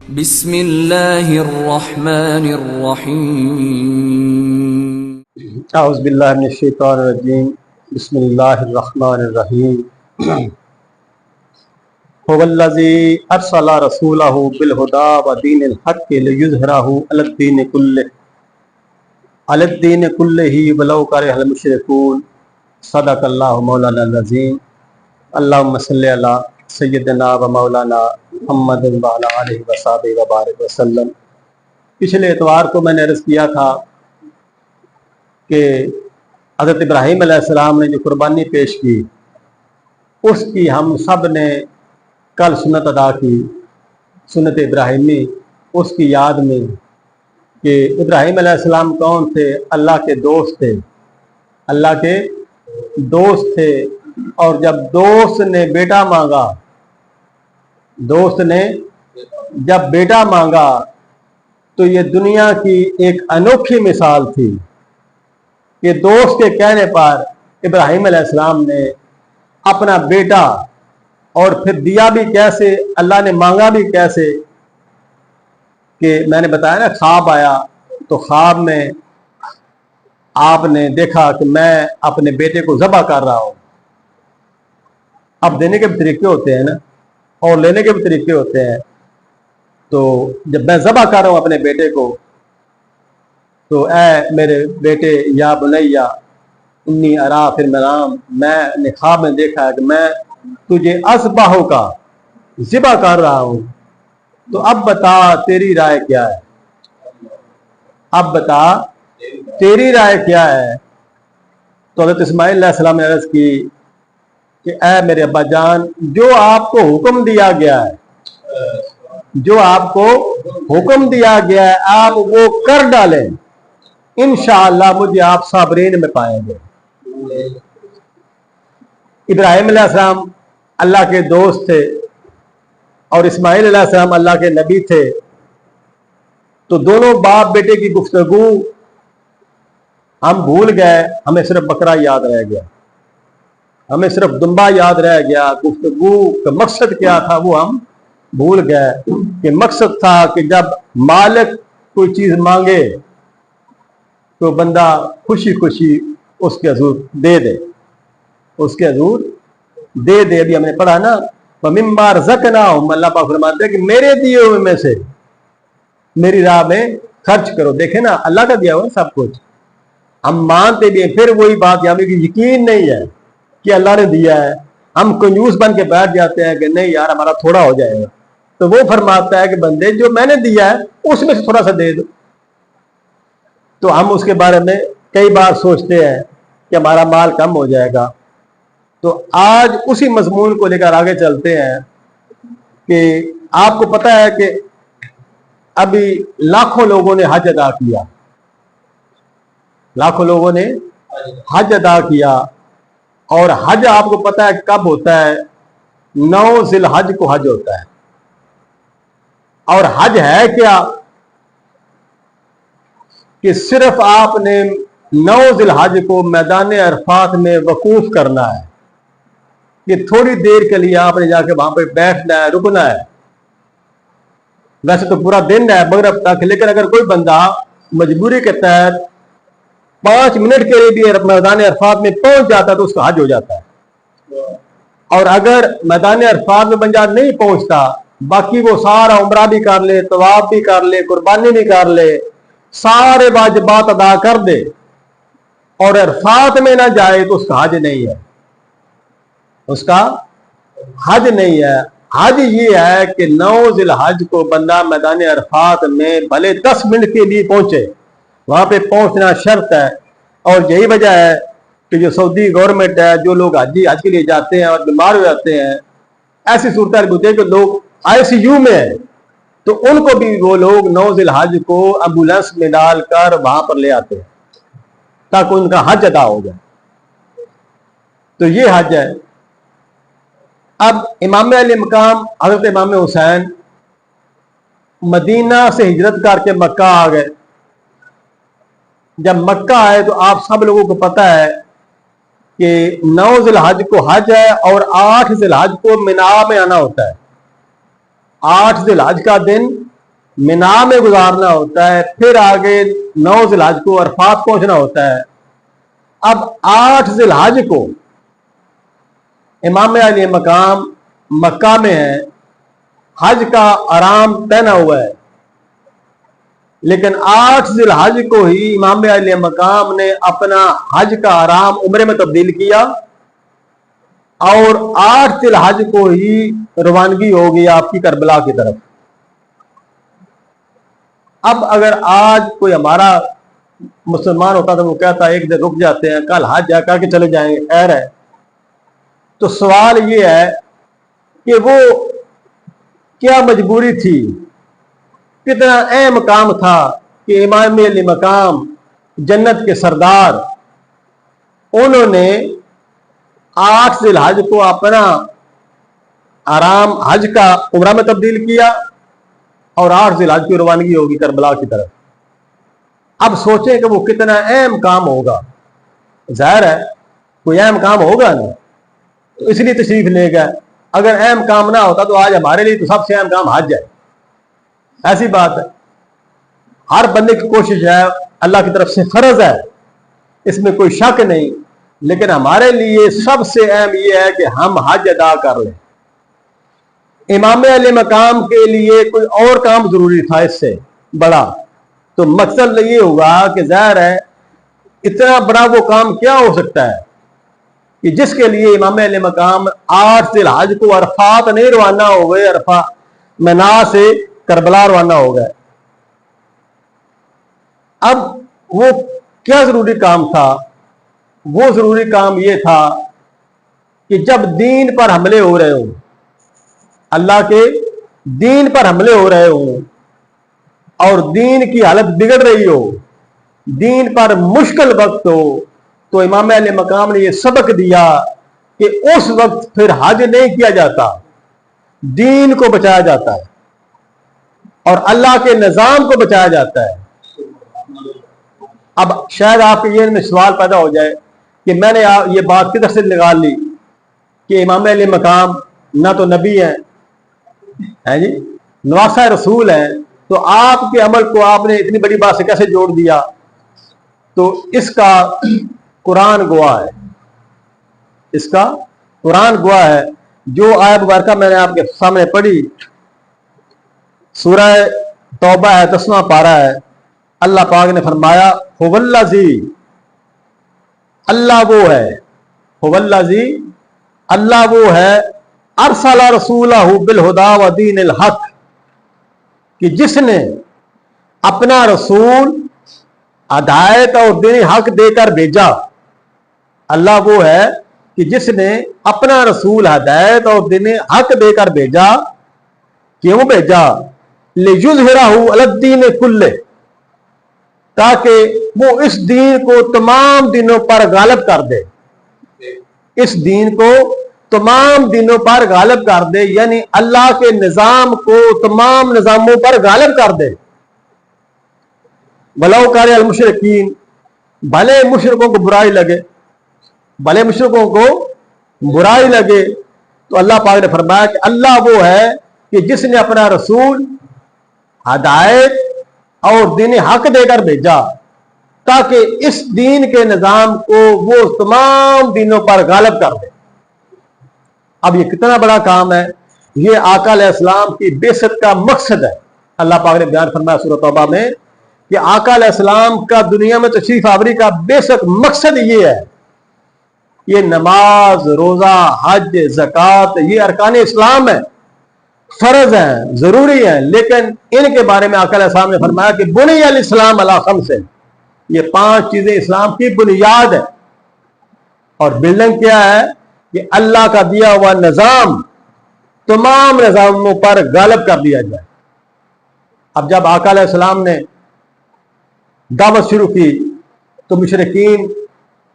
بسم اللہ الرحمن الرحیم اعوذ باللہ من الشیطان الرجیم بسم اللہ الرحمن الرحیم هو الذی ارسل رسولہ بالہدی ودین الحق لیظہرہ علی الدین کلہ ولو کرہ المشرکون صدق اللہ مولانا العظیم اللہم صلی علی سیدنا و مولانا محمد وعلی آلہ وصحبہ وبارک وسلم۔ پچھلے اتوار کو میں نے عرض کیا تھا کہ حضرت ابراہیم علیہ السلام نے جو قربانی پیش کی اس کی ہم سب نے کل سنت ادا کی، سنت ابراہیمی، اس کی یاد میں کہ ابراہیم علیہ السلام کون تھے؟ اللہ کے دوست تھے، اللہ کے دوست تھے۔ اور جب دوست نے بیٹا مانگا، دوست نے جب بیٹا مانگا تو یہ دنیا کی ایک انوکھی مثال تھی کہ دوست کے کہنے پر ابراہیم علیہ السلام نے اپنا بیٹا، اور پھر دیا بھی کیسے، اللہ نے مانگا بھی کیسے، کہ میں نے بتایا نا خواب آیا تو خواب میں آپ نے دیکھا کہ میں اپنے بیٹے کو ذبح کر رہا ہوں۔ اب دینے کے بھی طریقے ہوتے ہیں نا، اور لینے کے بھی طریقے ہوتے ہیں۔ تو جب میں ذبح کر رہا ہوں اپنے بیٹے کو تو اے میرے بیٹے یا بنیا انی ارا فی المنام، میں نے خواب میں دیکھا ہے کہ میں تجھے اذبحو کا ذبح کر رہا ہوں، تو اب بتا تیری رائے کیا ہے، اب بتا تیری رائے کیا ہے۔ تو حضرت اسماعیل علیہ السلام نے عرض کی کہ اے میرے ابا جان، جو آپ کو حکم دیا گیا ہے، جو آپ کو حکم دیا گیا ہے آپ وہ کر ڈالیں، انشاءاللہ مجھے آپ صابرین میں پائیں گے۔ ابراہیم علیہ السلام اللہ کے دوست تھے اور اسماعیل علیہ السلام اللہ کے نبی تھے، تو دونوں باپ بیٹے کی گفتگو ہم بھول گئے، ہمیں صرف بکرا یاد رہ گیا، ہمیں صرف دمبا یاد رہ گیا۔ گفتگو کا مقصد کیا تھا وہ ہم بھول گئے، کہ مقصد تھا کہ جب مالک کوئی چیز مانگے تو بندہ خوشی خوشی اس کے حضور دے دے، اس کے حضور دے دے۔ ابھی ہم نے پڑھا نا وَمِمَّا رَزَقْنَاهُمْ، اللہ پاک فرماتے ہیں کہ میرے دیے ہوئے میں سے میری راہ میں خرچ کرو۔ دیکھیں نا اللہ کا دیا ہوا سب کچھ، ہم مانتے بھی ہیں، پھر وہی بات یہاں کہ یقین نہیں ہے کہ اللہ نے دیا ہے، ہم کنجوس بن کے بیٹھ جاتے ہیں کہ نہیں یار ہمارا تھوڑا ہو جائے گا۔ تو وہ فرماتا ہے کہ بندے جو میں نے دیا ہے اس میں سے تھوڑا سا دے دو۔ تو ہم اس کے بارے میں کئی بار سوچتے ہیں کہ ہمارا مال کم ہو جائے گا۔ تو آج اسی مضمون کو لے کر آگے چلتے ہیں کہ آپ کو پتہ ہے کہ ابھی لاکھوں لوگوں نے حج ادا کیا، لاکھوں لوگوں نے حج ادا کیا، اور حج آپ کو پتہ ہے کب ہوتا ہے؟ 9 ذی الحج کو حج ہوتا ہے۔ اور حج ہے کیا کہ صرف آپ نے 9 ذی الحج کو میدان عرفات میں وقوف کرنا ہے، کہ تھوڑی دیر کے لیے آپ نے جا کے وہاں پہ بیٹھنا ہے، رکنا ہے۔ ویسے تو پورا دن ہے مغرب تک، لیکن اگر کوئی بندہ مجبوری کے تحت 5 منٹ کے لیے بھی میدان عرفات میں پہنچ جاتا ہے تو اس کا حج ہو جاتا ہے۔ اور اگر میدان عرفات میں بندہ نہیں پہنچتا، باقی وہ سارا عمرہ بھی کر لے، طواف بھی کر لے، قربانی بھی کر لے، سارے واجبات ادا کر دے، اور عرفات میں نہ جائے تو اس کا حج نہیں ہے، اس کا حج نہیں ہے۔ حج یہ ہے کہ 9 ذی الحج کو بندہ میدان عرفات میں بھلے 10 منٹ کے لیے پہنچے، وہاں پہ پہنچنا شرط ہے۔ اور یہی وجہ ہے کہ جو سعودی گورنمنٹ ہے، جو لوگ حج کے لیے جاتے ہیں اور بیمار ہو جاتے ہیں، ایسی صورتحال ہوتی ہے کہ لوگ ICU میں ہیں، تو ان کو بھی وہ لوگ 9 ذی الحج کو ایمبولینس میں ڈال کر وہاں پر لے آتے ہیں تاکہ ان کا حج ادا ہو جائے۔ تو یہ حج ہے۔ اب امام علی مقام حضرت امام حسین مدینہ سے ہجرت کر کے مکہ آ گئے۔ جب مکہ آئے تو آپ سب لوگوں کو پتہ ہے کہ 9 ذی الحج کو حج ہے اور 8 ذی الحج کو مینا میں آنا ہوتا ہے۔ 8 ذی الحج کا دن مینا میں گزارنا ہوتا ہے، پھر آگے 9 ذی الحج کو عرفات پہنچنا ہوتا ہے۔ اب 8 ذی الحج کو امام علی مقام مکہ میں ہے، حج کا آرام پہنا ہوا ہے، لیکن 8 ذی الحج کو ہی امام علی مقام نے اپنا حج کا آرام عمرے میں تبدیل کیا، اور 8 ذی الحج کو ہی روانگی ہو گئی آپ کی کربلا کی طرف۔ اب اگر آج کوئی ہمارا مسلمان ہوتا تو وہ کہتا ایک دن رک جاتے ہیں، کل حج جا کر کے چلے جائیں گے، خیر ہے۔ تو سوال یہ ہے کہ وہ کیا مجبوری تھی، کتنا اہم مقام تھا کہ امام علی مقام جنت کے سردار، انہوں نے 8 ذی الحج کو اپنا آرام حج کا عمرہ میں تبدیل کیا، اور 8 ذی الحج کی روانگی ہوگی کربلا کی طرف۔ اب سوچیں کہ وہ کتنا اہم کام ہوگا، ظاہر ہے کوئی اہم کام ہوگا نا، تو اس لیے تشریف لے گئے۔ اگر اہم کام نہ ہوتا تو آج ہمارے لیے تو سب سے اہم کام حج ہے، ایسی بات ہے۔ ہر بندے کی کوشش ہے، اللہ کی طرف سے فرض ہے، اس میں کوئی شک نہیں، لیکن ہمارے لیے سب سے اہم یہ ہے کہ ہم حج ادا کر لیں۔ امام علی مقام کے لیے کوئی اور کام ضروری تھا اس سے بڑا، تو مقصد یہ ہوا کہ ظاہر ہے اتنا بڑا وہ کام کیا ہو سکتا ہے کہ جس کے لیے امام علی مقام 8 ذی الحج کو عرفات نہیں روانہ ہو گئے، مینا سے کربلا روانہ ہو گئے۔ اب وہ کیا ضروری کام تھا؟ وہ ضروری کام یہ تھا کہ جب دین پر حملے ہو رہے ہوں، اللہ کے دین پر حملے ہو رہے ہوں، اور دین کی حالت بگڑ رہی ہو، دین پر مشکل وقت ہو، تو امام علی مقام نے یہ سبق دیا کہ اس وقت پھر حج نہیں کیا جاتا، دین کو بچایا جاتا ہے اور اللہ کے نظام کو بچایا جاتا ہے۔ اب شاید آپ کے یہ میں سوال پیدا ہو جائے کہ میں نے یہ بات کدھر سے نکال لی کہ امام علی مقام نہ تو نبی ہیں جی، نواسہ رسول ہیں، تو آپ کے عمل کو آپ نے اتنی بڑی بات سے کیسے جوڑ دیا؟ تو اس کا قرآن گواہ ہے، اس کا قرآن گواہ ہے۔ جو آیت مبارکہ میں نے آپ کے سامنے پڑھی، سورہ توبہ ہے، 10واں پارہ ہے، اللہ پاک نے فرمایا هو الذی، اللہ وہ ہے، هو الذی، اللہ وہ ہے، ارسل رسولہ بالہدی ودین الحق، کہ جس نے اپنا رسول ہدایت اور دین حق دے کر بھیجا۔ اللہ وہ ہے کہ جس نے اپنا رسول ہدایت اور دین حق دے کر بھیجا۔ کیوں بھیجا؟ لِیُظْہِرَہُ عَلَى الدِّینِ کُلِّہ، تاکہ وہ اس دین کو تمام دینوں پر غالب کر دے، اس دین کو تمام دینوں پر غالب کر دے، یعنی اللہ کے نظام کو تمام نظاموں پر غالب کر دے۔ وَلَوْ كَرِهَ الْمُشْرِكِينَ، بھلے مشرکوں کو برائی لگے، بھلے مشرکوں کو برائی لگے، تو اللہ پاک نے فرمایا کہ اللہ وہ ہے کہ جس نے اپنا رسول ہدایت اور دین حق دے کر بھیجا، تاکہ اس دین کے نظام کو وہ تمام دینوں پر غالب کر دے۔ اب یہ کتنا بڑا کام ہے، یہ آقا علیہ السلام کی بعثت کا مقصد ہے۔ اللہ پاک نے بیان فرمایا سورۃ توبہ میں کہ آقا علیہ السلام کا دنیا میں تشریف آوری کا بیسک مقصد یہ ہے۔ یہ نماز، روزہ، حج، زکوٰۃ، یہ ارکان اسلام ہے، فرض ہیں، ضروری ہیں، لیکن ان کے بارے میں آقا علیہ السلام نے فرمایا کہ بنی الاسلام علی خمس، یہ 5 چیزیں اسلام کی بنیاد ہے۔ اور بلڈنگ کیا ہے کہ اللہ کا دیا ہوا نظام تمام نظاموں پر غالب کر دیا جائے۔ اب جب آقا علیہ السلام نے دعوت شروع کی تو مشرکین،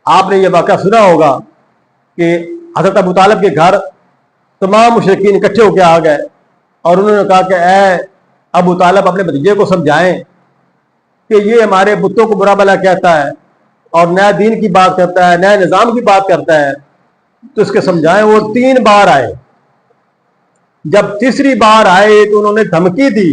آپ نے یہ واقعہ سنا ہوگا کہ حضرت ابو طالب کے گھر تمام مشرکین اکٹھے ہو کے آ گئے، اور انہوں نے کہا کہ اے ابو طالب اپنے بھتیجے کو سمجھائیں کہ یہ ہمارے بتوں کو برا بھلا کہتا ہے اور نئے دین کی بات کرتا ہے، نئے نظام کی بات کرتا ہے، تو اس کے سمجھائیں۔ وہ 3 بار آئے، جب تیسری بار آئے تو انہوں نے دھمکی دی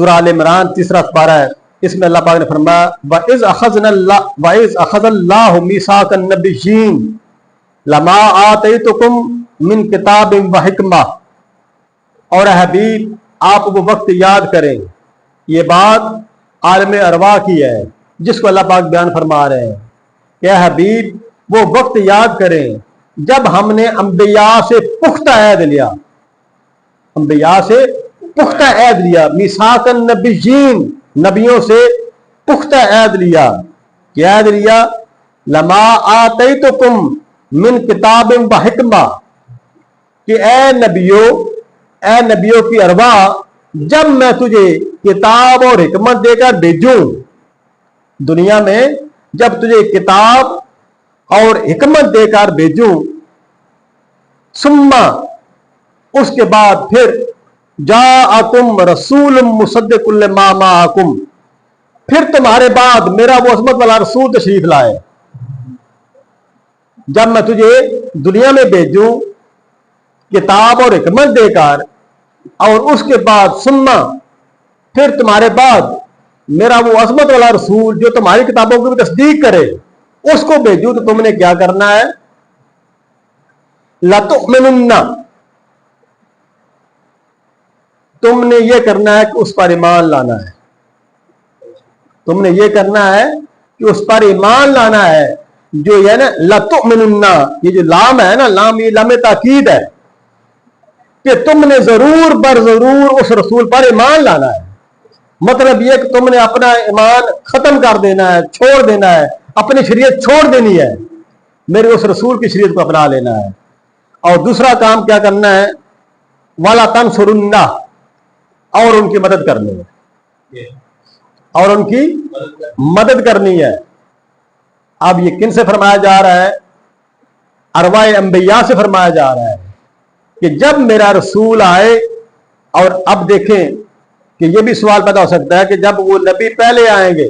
سورہ آل عمران 3 پارہ ہے، اس میں اللہ پاک نے فرمایا وَإِذْ أَخَذَ اللَّهُ مِيثَاقَ النَّبِيِّينَ لَمَا آتَيْتُكُم مِّن كِتَابٍ وَحِكْمَةٍ، اور اے حبیب آپ وہ وقت یاد کریں، یہ بات عالم ارواح کی ہے جس کو اللہ پاک بیان فرما رہے ہیں کہ اے حبیب وہ وقت یاد کریں جب ہم نے انبیاء سے پختہ عہد لیا، انبیاء سے پختہ عہد لیا، میثاق النبیین، نبیوں سے پختہ عہد لیا، کیا عہد لیا؟ لما آتیتکم من کتاب و حکمہ، کہ اے نبیوں کی ارواح جب میں تجھے کتاب اور حکمت دے کر بھیجوں، دنیا میں جب تجھے کتاب اور حکمت دے کر بھیجوں، ثم اس کے بعد پھر جاءکم رسول مصدق لما معکم، پھر تمہارے بعد میرا وہ عظمت والا رسول تشریف لائے، جب میں تجھے دنیا میں بھیجوں کتاب اور حکمت دے کر، اور اس کے بعد سننا پھر تمہارے بعد میرا وہ عظمت والا رسول جو تمہاری کتابوں کی بھی تصدیق کرے، اس کو بھیجوں، تو تم نے کیا کرنا ہے؟ لَتُؤْمِنُنَّ، تم نے یہ کرنا ہے کہ اس پر ایمان لانا ہے، تم نے یہ کرنا ہے کہ اس پر ایمان لانا ہے، جو یہ نا لَتُؤْمِنُنَّ، یہ جو لام ہے نا، لام یہ لام تاکید ہے کہ تم نے ضرور بر ضرور اس رسول پر ایمان لانا ہے۔ مطلب یہ کہ تم نے اپنا ایمان ختم کر دینا ہے، چھوڑ دینا ہے، اپنی شریعت چھوڑ دینی ہے، میرے اس رسول کی شریعت کو اپنا لینا ہے۔ اور دوسرا کام کیا کرنا ہے؟ وَلَا تَنْصُرُنَّهُ، اور ان کی مدد کرنی ہے، اور ان کی مدد کرنی ہے۔ اب یہ کن سے فرمایا جا رہا ہے؟ ارواح انبیاء سے فرمایا جا رہا ہے کہ جب میرا رسول آئے، اور اب دیکھیں کہ یہ بھی سوال پیدا ہو سکتا ہے کہ جب وہ نبی پہلے آئیں گے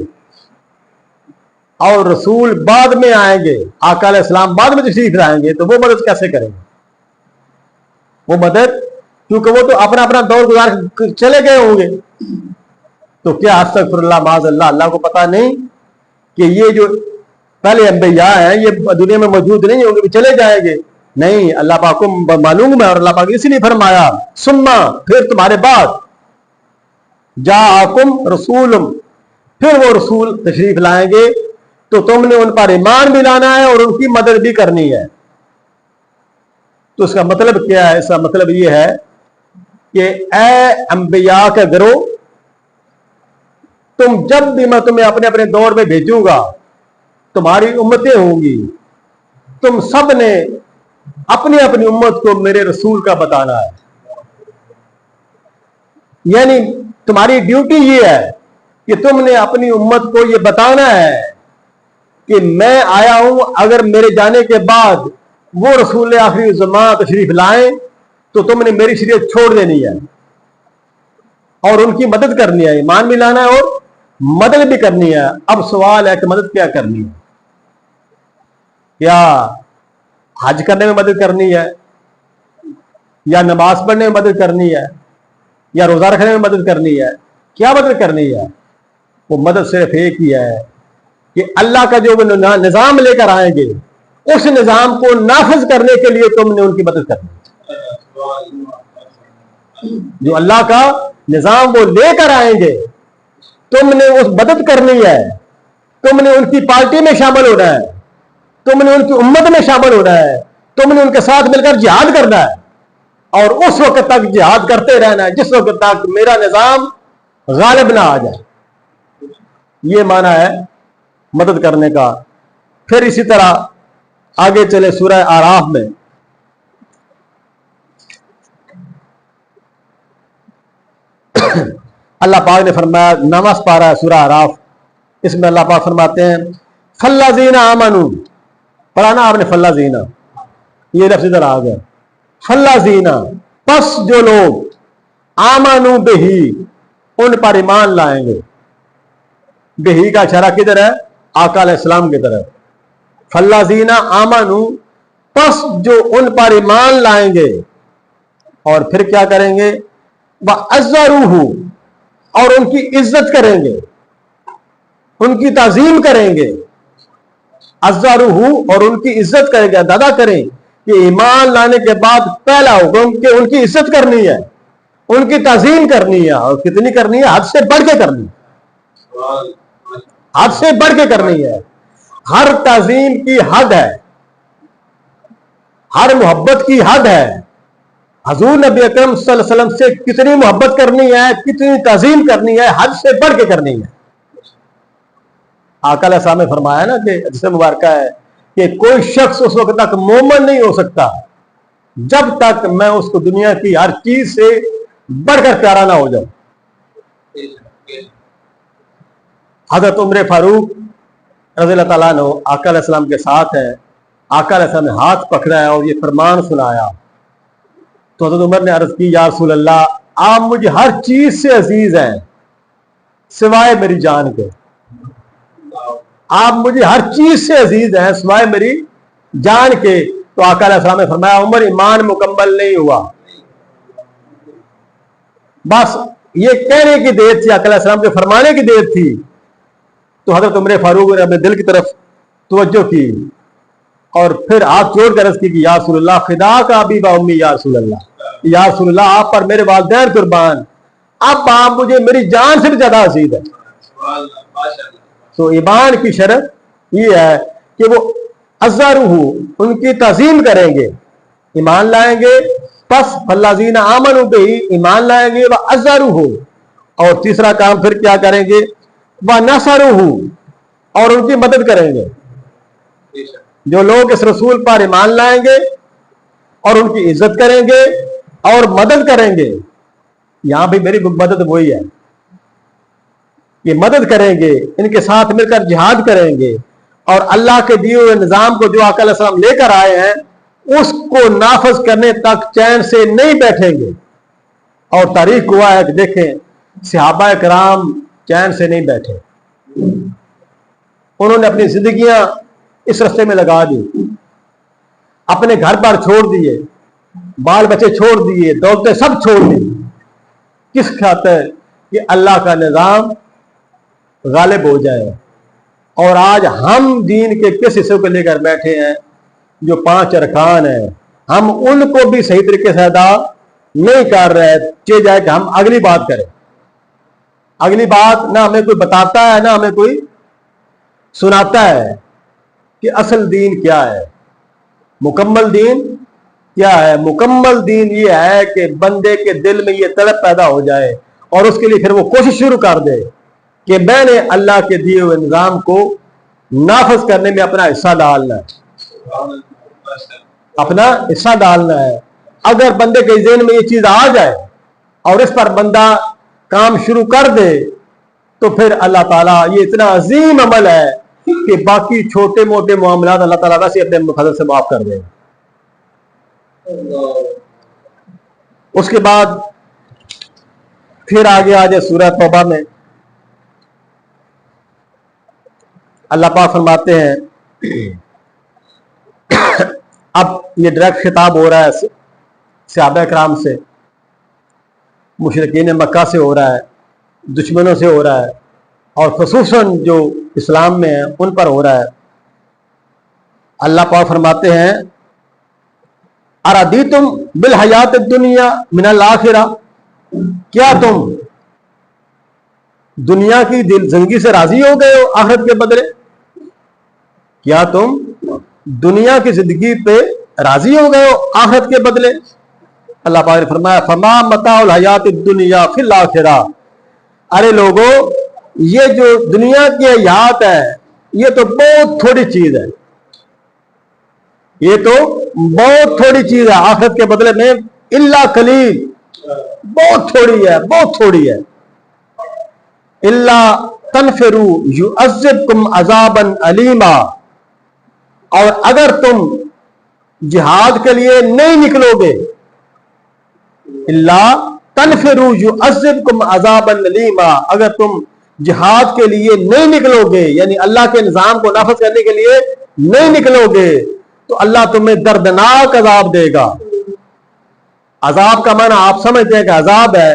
اور رسول بعد میں آئیں گے، آقا علیہ السلام بعد میں تشریف لائیں گے، تو وہ مدد کیسے کریں گے؟ وہ مدد، کیونکہ وہ تو اپنا اپنا دور گزار چلے گئے ہوں گے، تو کیا استغفر اللہ معاذ اللہ، اللہ کو پتا نہیں کہ یہ جو پہلے انبیاء ہیں یہ دنیا میں موجود نہیں ہوں گے، چلے جائیں گے؟ نہیں، اللہ پاک کو معلوم ہے، اور اللہ پاک اسی لیے فرمایا سننا پھر تمہارے بعد جاءکم رسول، پھر وہ رسول تشریف لائیں گے، تو تم نے ان پر ایمان بھی لانا ہے اور ان کی مدد بھی کرنی ہے۔ تو اس کا مطلب کیا ہے؟ اس کا مطلب یہ ہے کہ اے انبیاء کے گروہ، تم جب بھی میں تمہیں اپنے اپنے دور میں بھیجوں گا، تمہاری امتیں ہوں گی، تم سب نے اپنی اپنی امت کو میرے رسول کا بتانا ہے، یعنی تمہاری ڈیوٹی یہ ہے کہ تم نے اپنی امت کو یہ بتانا ہے کہ میں آیا ہوں، اگر میرے جانے کے بعد وہ رسول آخری زمان تشریف لائیں تو تم نے میری شریعت چھوڑ دینی ہے اور ان کی مدد کرنی ہے، ایمان بھی لانا ہے اور مدد بھی کرنی ہے۔ اب سوال ہے کہ مدد کیا کرنی ہے؟ کیا حج کرنے میں مدد کرنی ہے، یا نماز پڑھنے میں مدد کرنی ہے، یا روزہ رکھنے میں مدد کرنی ہے؟ کیا مدد کرنی ہے؟ وہ مدد صرف ایک ہی ہے کہ اللہ کا جو وہ نظام لے کر آئیں گے، اس نظام کو نافذ کرنے کے لیے تم نے ان کی مدد کرنی ہے۔ جو اللہ کا نظام وہ لے کر آئیں گے، تم نے اس مدد کرنی ہے، تم نے ان کی پارٹی میں شامل ہونا ہے، تم نے ان کی امت میں شامل ہونا ہے، تم نے ان کے ساتھ مل کر جہاد کرنا ہے، اور اس وقت تک جہاد کرتے رہنا ہے جس وقت تک میرا نظام غالب نہ آ جائے۔ یہ معنی ہے مدد کرنے کا۔ پھر اسی طرح آگے چلے سورہ آراف میں، اللہ پاک نے فرمایا، 9واں پارہ ہے سورہ آراف، اس میں اللہ پاک فرماتے ہیں فَالَّذِينَ آمَنُوا، پڑھانا آپ نے فَالَّذِينَ، یہ لفظ ادھر آ گیا، فَالَّذِينَ، پس جو لوگ آمَنُوا بِهِ، ان پر ایمان لائیں گے، بِهِ کا اشارہ کدھر ہے؟ آقا علیہ السلام کی طرف۔ فَالَّذِينَ آمَنُوا، پس جو ان پر ایمان لائیں گے، اور پھر کیا کریں گے؟ وَعَزَّرُوهُ، اور ان کی عزت کریں گے، ان کی تعظیم کریں گے، عزروہ اور ان کی عزت کریں گے، دادا کریں کہ ایمان لانے کے بعد پہلا ہوگا ان کی عزت کرنی ہے، ان کی تعظیم کرنی ہے، اور کتنی کرنی ہے؟ حد سے بڑھ کے کرنی ہے، حد سے بڑھ کے کرنی ہے۔ ہر تعظیم کی حد ہے، ہر محبت کی حد ہے۔ حضور نبی اکرم صلی اللہ علیہ وسلم سے کتنی محبت کرنی ہے، کتنی تعظیم کرنی ہے، حد سے بڑھ کے کرنی ہے۔ آقا علیہ السلام نے فرمایا نا کہ حدیث مبارکہ ہے کہ کوئی شخص اس وقت تک مومن نہیں ہو سکتا جب تک میں اس کو دنیا کی ہر چیز سے بڑھ کر پیارا نہ ہو جاؤں۔ حضرت عمر فاروق رضی اللہ تعالیٰ عنہ آقا علیہ السلام کے ساتھ ہے، آقا علیہ السلام نے ہاتھ پکڑا ہے اور یہ فرمان سنایا تو حضرت عمر نے عرض کی، یا رسول اللہ آپ مجھے ہر چیز سے عزیز ہیں سوائے میری جان کے، آپ مجھے ہر چیز سے عزیز ہیں سوائے میری جان کے۔ تو آقا علیہ السلام نے فرمایا، عمر ایمان مکمل نہیں ہوا، بس یہ کہنے کی دیر تھی، آقا علیہ السلام کے فرمانے کی دیر تھی۔ تو حضرت عمر فاروق نے اپنے دل کی طرف توجہ کی اور پھر ہاتھ جوڑ کر عرض کی کہ یا رسول اللہ فدا کا ابی و امی، یا رسول اللہ، یا رسول اللہ آپ پر میرے والدین قربان، اب آپ مجھے میری جان سے بھی زیادہ عزیز ہے۔ تو ایمان کی شرط یہ ہے کہ وہ عزروہ ان کی تعظیم کریں گے، ایمان لائیں گے، پس فالذین آمنوا بہ ایمان لائیں گے، وعزروہ اور تیسرا کام پھر کیا کریں گے، ونصروہ اور ان کی مدد کریں گے۔ جو لوگ اس رسول پر ایمان لائیں گے اور ان کی عزت کریں گے اور مدد کریں گے، یہاں بھی میری مدد وہی ہے، یہ مدد کریں گے، ان کے ساتھ مل کر جہاد کریں گے اور اللہ کے دیے ہوئے نظام کو جو آقا علیہ السلام لے کر آئے ہیں اس کو نافذ کرنے تک چین سے نہیں بیٹھیں گے۔ اور تاریخ ہوا ہے کہ دیکھیں صحابہ کرام چین سے نہیں بیٹھے، انہوں نے اپنی زندگیاں اس رستے میں لگا دی، اپنے گھر پر چھوڑ دیے، بال بچے چھوڑ دیے، دولتیں سب چھوڑ دی، کس خاطر کہ اللہ کا نظام غالب ہو جائے۔ اور آج ہم دین کے کس حصے کو لے کر بیٹھے ہیں جو 5 ارکان ہیں، ہم ان کو بھی صحیح طریقے سے ادا نہیں کر رہے، چاہے جائے کہ ہم اگلی بات کریں، اگلی بات نہ ہمیں کوئی بتاتا ہے نہ ہمیں کوئی سناتا ہے کہ اصل دین کیا ہے، مکمل دین کیا ہے۔ مکمل دین یہ ہے کہ بندے کے دل میں یہ طلب پیدا ہو جائے اور اس کے لیے پھر وہ کوشش شروع کر دے کہ میں نے اللہ کے دیے ہوئے نظام کو نافذ کرنے میں اپنا حصہ ڈالنا ہے، اپنا حصہ ڈالنا ہے۔ اگر بندے کے ذہن میں یہ چیز آ جائے اور اس پر بندہ کام شروع کر دے تو پھر اللہ تعالیٰ یہ اتنا عظیم عمل ہے کہ باقی چھوٹے موٹے معاملات اللہ تعالیٰ سے اپنے فضل سے معاف کر دے۔ اس کے بعد پھر آگے آجے سورہ توبہ میں اللہ پاک فرماتے ہیں، اب یہ ڈائریکٹ خطاب ہو رہا ہے صحابہ کرام سے، مشرکین مکہ سے ہو رہا ہے، دشمنوں سے ہو رہا ہے اور خصوصاً جو اسلام میں ہیں ان پر ہو رہا ہے۔ اللہ پاک فرماتے ہیں، اَرَضِیتُم بِالْحَیَاةِ الدُّنْیَا مِنَ الْآخِرَةِ، کیا تم دنیا کی زندگی سے راضی ہو گئے ہو آخرت کے بدلے؟ کیا تم دنیا کی زندگی پہ راضی ہو گئے ہو آخرت کے بدلے؟ اللہ پاک نے فرمایا، فَمَا مَتَاعُ الْحَیَاةِ الدُّنْیَا فِی الْآخِرَةِ، ارے لوگوں یہ جو دنیا کی حیات ہے یہ تو بہت تھوڑی چیز ہے، یہ تو بہت تھوڑی چیز ہے آخرت کے بدلے میں، الا قلیل، بہت تھوڑی ہے، بہت تھوڑی ہے۔ الا تنفروا یعذبکم عذابا علیما، اور اگر تم جہاد کے لیے نہیں نکلو گے، الا تنفروا یعذبکم عذابا علیما، اگر تم جہاد کے لیے نہیں نکلو گے یعنی اللہ کے نظام کو نافذ کرنے کے لیے نہیں نکلو گے تو اللہ تمہیں دردناک عذاب دے گا۔ عذاب کا معنی آپ سمجھتے ہیں کہ عذاب ہے،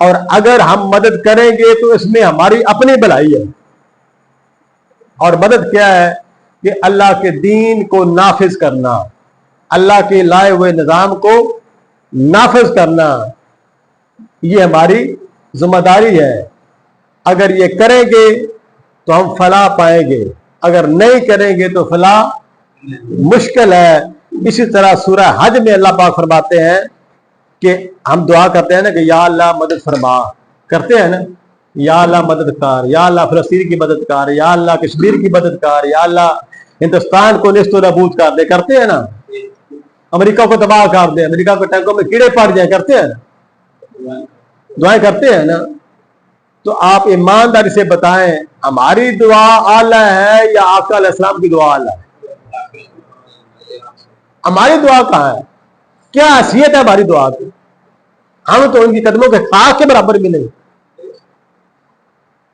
اور اگر ہم مدد کریں گے تو اس میں ہماری اپنی بھلائی ہے. اور مدد کیا ہے کہ اللہ کے دین کو نافذ کرنا, اللہ کے لائے ہوئے نظام کو نافذ کرنا, یہ ہماری ذمہ داری ہے. اگر یہ کریں گے تو ہم فلاح پائیں گے, اگر نہیں کریں گے تو فلاح مشکل ہے. اسی طرح سورہ حج میں اللہ پاک فرماتے ہیں کہ ہم دعا کرتے ہیں نا کہ یا اللہ مدد فرما, کرتے ہیں نا, یا اللہ مدد کار, یا اللہ فلسطین کی مدد کار, یا اللہ کشمیر کی مدد کار, یا اللہ ہندوستان کو نیست و نابود کر دے, کرتے ہیں نا, امریکہ کو تباہ کر دے, امریکہ کو ٹینکوں میں کیڑے پڑ جائیں, کرتے ہیں نا, دعائیں کرتے ہیں نا. تو آپ ایمانداری سے بتائیں ہماری دعا اعلیٰ ہے یا آقا علیہ السلام کی دعا اعلیٰ ہے؟ ہماری دعا کہاں ہے؟ کیا حیثیت ہے ہماری دعا کی؟ ہم تو ان کی قدموں کے خاک کے برابر بھی نہیں.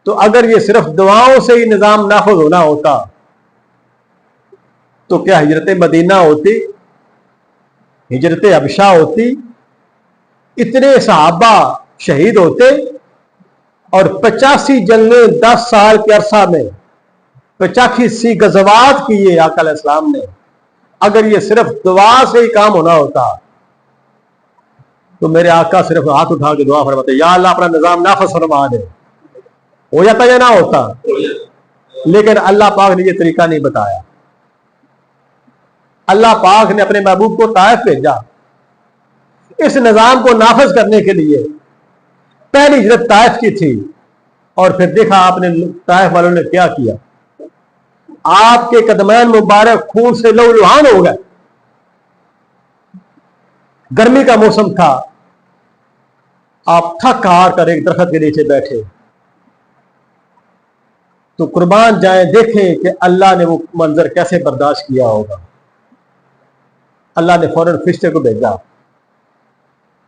تو اگر یہ صرف دعاؤں سے ہی نظام نافذ ہونا ہوتا تو کیا ہجرت مدینہ ہوتی, ہجرت حبشہ ہوتی, اتنے صحابہ شہید ہوتے, اور 85 جنگیں 10 سال کے عرصہ میں 85 غزوات کیے آقا علیہ السلام نے. اگر یہ صرف دعا سے ہی کام ہونا ہوتا تو میرے آقا صرف ہاتھ اٹھا کے دعا فرماتے یا اللہ اپنا نظام نافذ فرما دے, ہو جاتا یا نہ ہوتا. لیکن اللہ پاک نے یہ طریقہ نہیں بتایا. اللہ پاک نے اپنے محبوب کو طائف بھیجا اس نظام کو نافذ کرنے کے لیے. پہلی ہجرت طائف کی تھی, اور پھر دیکھا آپ نے طائف والوں نے کیا کیا. آپ کے قدمان مبارک خون سے لہو لہان ہو گئے. گرمی کا موسم تھا, آپ تھک ہار کر ایک درخت کے نیچے بیٹھے. تو قربان جائیں, دیکھیں کہ اللہ نے وہ منظر کیسے برداشت کیا ہوگا. اللہ نے فوراً فرشتے کو بھیجا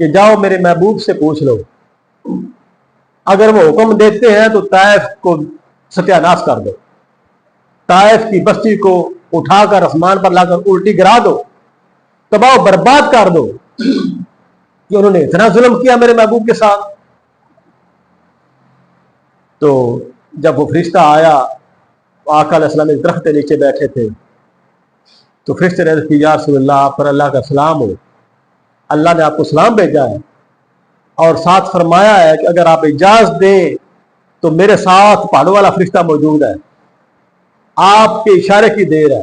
کہ جاؤ میرے محبوب سے پوچھ لو, اگر وہ حکم دیتے ہیں تو طائف کو ستیہ ناش کر دو, طائف کی بستی کو اٹھا کر آسمان پر لا کر الٹی گرا دو, تباہ و برباد کر دو, کہ انہوں نے اتنا ظلم کیا میرے محبوب کے ساتھ. تو جب وہ فرشتہ آیا, آقا علیہ السلام ایک درخت کے نیچے بیٹھے تھے, تو فرشتے نے عرض کی یا رسول اللہ آپ پر اللہ کا سلام ہو, اللہ نے آپ کو سلام بھیجا ہے, اور ساتھ فرمایا ہے کہ اگر آپ اجازت دیں تو میرے ساتھ پہاڑوں والا فرشتہ موجود ہے, آپ کے اشارے کی دیر ہے,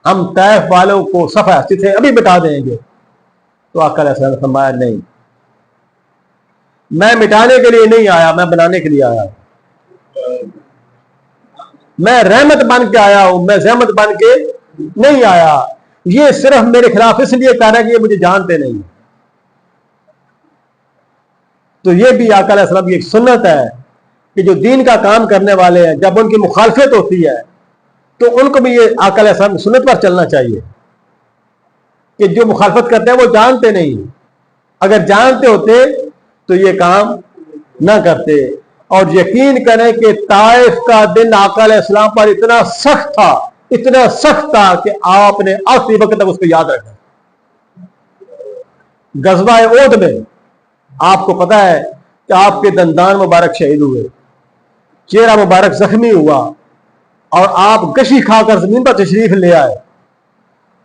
ہم طائف والوں کو صفحہ ہستی سے ابھی بتا دیں گے. تو آقا علیہ السلام نے فرمایا نہیں, میں مٹانے کے لیے نہیں آیا, میں بنانے کے لیے آیا ہوں. میں رحمت بن کے آیا ہوں, میں زحمت بن کے نہیں آیا. یہ صرف میرے خلاف اس لیے کہہ رہا ہے کہ یہ مجھے جانتے نہیں. تو یہ بھی آقا علیہ السلام کی ایک سنت ہے کہ جو دین کا کام کرنے والے ہیں, جب ان کی مخالفت ہوتی ہے تو ان کو بھی یہ آقا علیہ السلام کی سنت پر چلنا چاہیے کہ جو مخالفت کرتے ہیں وہ جانتے نہیں, اگر جانتے ہوتے تو یہ کام نہ کرتے. اور یقین کریں کہ طائف کا دن آقا علیہ السلام پر اتنا سخت تھا, اتنا سخت تھا کہ آپ نے آخری وقت تک اس کو یاد رکھا. غزوہ احد میں آپ کو پتا ہے کہ آپ کے دندان مبارک شہید ہوئے, چہرہ مبارک زخمی ہوا, اور آپ گشی کھا کر زمین پر تشریف لے آئے,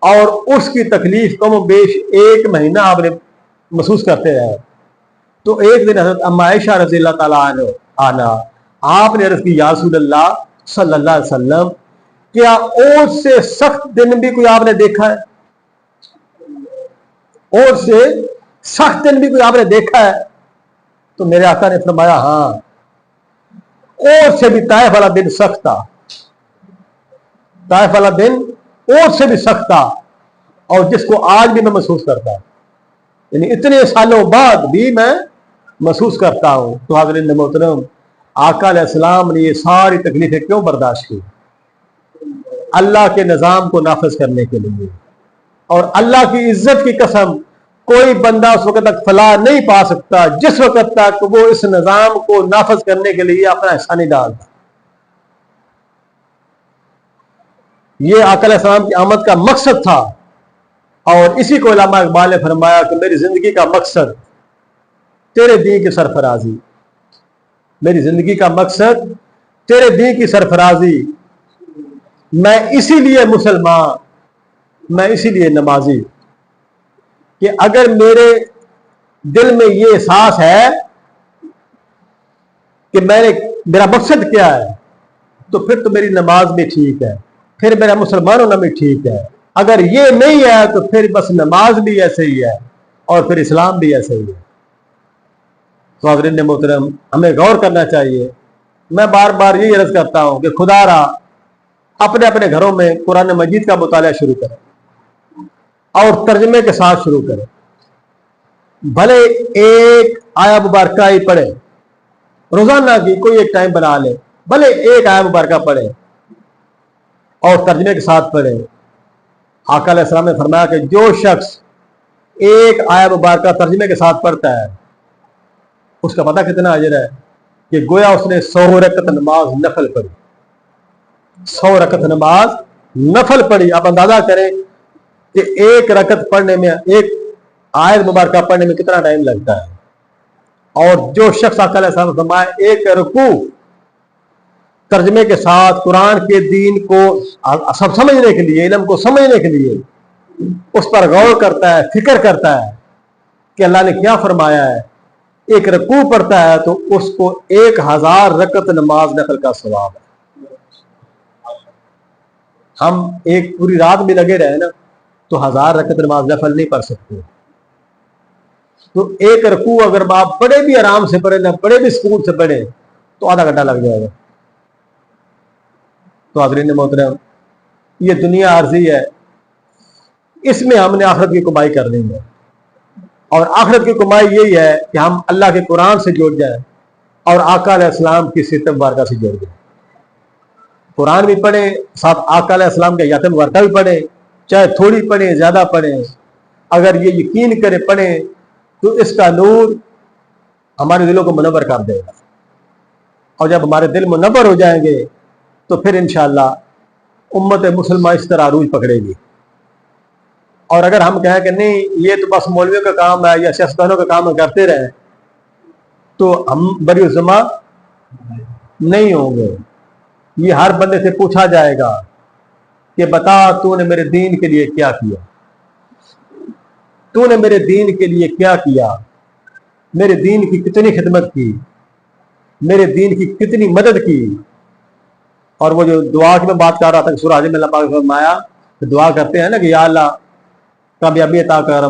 اور اس کی تکلیف کم و بیش 1 مہینہ آپ نے محسوس کرتے رہے. تو ایک دن حضرت ام عائشہ رضی اللہ تعالیٰ عنہ آپ نے عرض کی یا رسول اللہ صلی اللہ علیہ وسلم کیا اور سے سخت دن بھی کوئی آپ نے دیکھا ہے؟ اور سے سخت دن بھی کوئی آپ نے دیکھا ہے؟ تو میرے آقا نے فرمایا ہاں, اور سے بھی طائف والا دن سخت تھا, طائف والا دن اور سے بھی سخت تھا, اور جس کو آج بھی میں محسوس کرتا ہوں, یعنی اتنے سالوں بعد بھی میں محسوس کرتا ہوں. تو حضرت محترم آقا علیہ السلام نے یہ ساری تکلیفیں کیوں برداشت کی؟ اللہ کے نظام کو نافذ کرنے کے لیے. اور اللہ کی عزت کی قسم کوئی بندہ اس وقت تک فلاح نہیں پا سکتا جس وقت تک وہ اس نظام کو نافذ کرنے کے لیے اپنا حصہ نہیں ڈالتا. یہ آقا علیہ السلام کی آمد کا مقصد تھا, اور اسی کو علامہ اقبال نے فرمایا کہ میری زندگی کا مقصد تیرے دین کی سرفرازی، میری زندگی کا مقصد تیرے دین کی سرفرازی، میں اسی لیے مسلمان، میں اسی لیے نمازی کہ اگر میرے دل میں یہ احساس ہے کہ میرا مقصد کیا ہے، تو پھر تو میری نماز بھی ٹھیک ہے، پھر میرا مسلمان ہونا بھی ٹھیک ہے۔ اگر یہ نہیں ہے تو پھر بس نماز بھی ایسے ہی ہے اور پھر اسلام بھی ایسے ہی ہے۔ تو حضرین محترم، ہمیں غور کرنا چاہیے۔ میں بار بار یہی عرض کرتا ہوں کہ خدا را اپنے اپنے گھروں میں قرآن مجید کا مطالعہ شروع کریں اور ترجمے کے ساتھ شروع کریں۔ بھلے ایک آیا مبارکہ ہی پڑھے، روزانہ کی کوئی ایک ٹائم بنا لے، بھلے ایک آیا مبارکہ پڑھے اور ترجمے کے ساتھ پڑھے۔ آقا علیہ السلام نے فرمایا کہ جو شخص ایک آیا مبارکہ ترجمے کے ساتھ پڑھتا ہے، اس کا پتہ کتنا اجر ہے کہ گویا اس نے 100 رکعت نماز نفل پڑھی، 100 رکعت نماز نفل پڑھی۔ آپ اندازہ کریں کہ ایک رکعت پڑھنے میں، ایک آیت مبارکہ پڑھنے میں کتنا ٹائم لگتا ہے۔ اور جو شخص آقا علیہ السلام نے فرمایا ایک رکوع ترجمے کے ساتھ قرآن کے دین کو سب سمجھنے کے لیے، علم کو سمجھنے کے لیے اس پر غور کرتا ہے، فکر کرتا ہے کہ اللہ نے کیا فرمایا ہے، ایک رکوع پڑھتا ہے تو اس کو 1000 رکعت نماز نفل کا ثواب ہے۔ ہم ایک پوری رات بھی لگے رہے نا تو 1000 رکعت نماز نفل نہیں پڑھ سکتے۔ تو ایک رکوع اگر آپ بڑے بھی آرام سے پڑھے، نہ بڑے بھی سکون سے پڑھے، تو آدھا گھنٹہ لگ جائے گا۔ تو حضرین محترم، یہ دنیا عارضی ہے، اس میں ہم نے آخرت کی کمائی کرنی ہے، اور آخرت کی کمائی یہی ہے کہ ہم اللہ کے قرآن سے جڑ جائیں اور آقا علیہ السلام کی سیرت مبارکہ سے جڑ جائیں۔ قرآن بھی پڑھیں، ساتھ آقا علیہ السلام کے حیات مبارکہ بھی پڑھیں، چاہے تھوڑی پڑھیں زیادہ پڑھیں۔ اگر یہ یقین کرے پڑھیں تو اس کا نور ہمارے دلوں کو منور کر دے گا، اور جب ہمارے دل منور ہو جائیں گے تو پھر انشاءاللہ امت مسلمہ اس طرح عروج پکڑے گی۔ اور اگر ہم کہیں کہ نہیں یہ تو بس مولویوں کا کام ہے یا سیاستدانوں کا کام ہے، کرتے رہیں، تو ہم بری الزمہ نہیں ہوں گے۔ یہ ہر بندے سے پوچھا جائے گا کہ بتا تو نے میرے دین کے لیے کیا کیا، تو نے میرے دین کے لیے کیا کیا، میرے دین کی کتنی خدمت کی، میرے دین کی کتنی مدد کی۔ اور وہ جو دعا کی میں بات کر رہا تھا کہ سورہ حج میں اللہ پاک نے فرمایا کہ دعا کرتے ہیں نا کہ یا اللہ کامیابی عطا کر،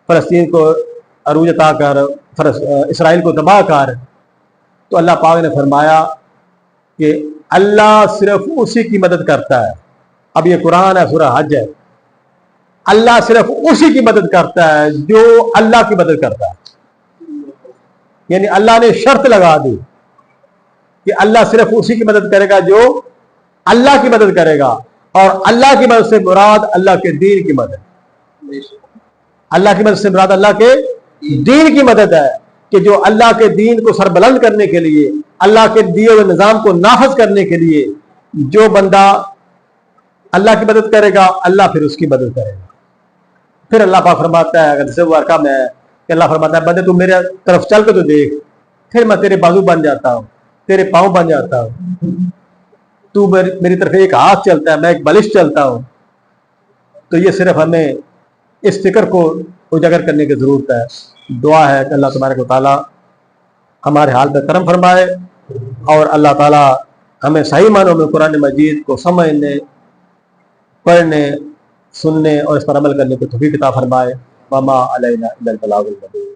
فلسطین کو عروج عطا کر، اسرائیل کو تباہ کر، تو اللہ پاک نے فرمایا کہ اللہ صرف اسی کی مدد کرتا ہے۔ اب یہ قرآن ہے، سورہ حج ہے، اللہ صرف اسی کی مدد کرتا ہے جو اللہ کی مدد کرتا ہے۔ یعنی اللہ نے شرط لگا دی کہ اللہ صرف اسی کی مدد کرے گا جو اللہ کی مدد کرے گا، اور اللہ کی مدد سے مراد اللہ کے دین کی مدد، اللہ کی مدد سے مراد اللہ کے دین کی مدد ہے، کہ جو اللہ کے دین کو سربلند کرنے کے لیے، اللہ کے دیے ہوئے نظام کو نافذ کرنے کے لیے جو بندہ اللہ کی مدد کرے گا، اللہ پھر اس کی مدد کرے گا۔ پھر اللہ پاک فرماتا ہے، اگر ورقہ میں ہے کہ اللہ فرماتا ہے بندے تو میرے طرف چل کے تو دیکھ، پھر میں تیرے بازو بن جاتا ہوں، تیرے پاؤں بن جاتا ہوں، تو میری طرف ایک ہاتھ چلتا ہے، میں ایک بالش چلتا ہوں۔ تو یہ صرف ہمیں اس فکر کو اجاگر کرنے کی ضرورت ہے۔ دعا ہے کہ اللہ تبارک و تعالی ہمارے حال پہ کرم فرمائے، اور اللہ تعالی ہمیں صحیح معنوں میں قرآن مجید کو سمجھنے، پڑھنے، سننے اور اس پر عمل کرنے کو توفیق عطا فرمائے۔ وما علینا الا البلاغ المبین۔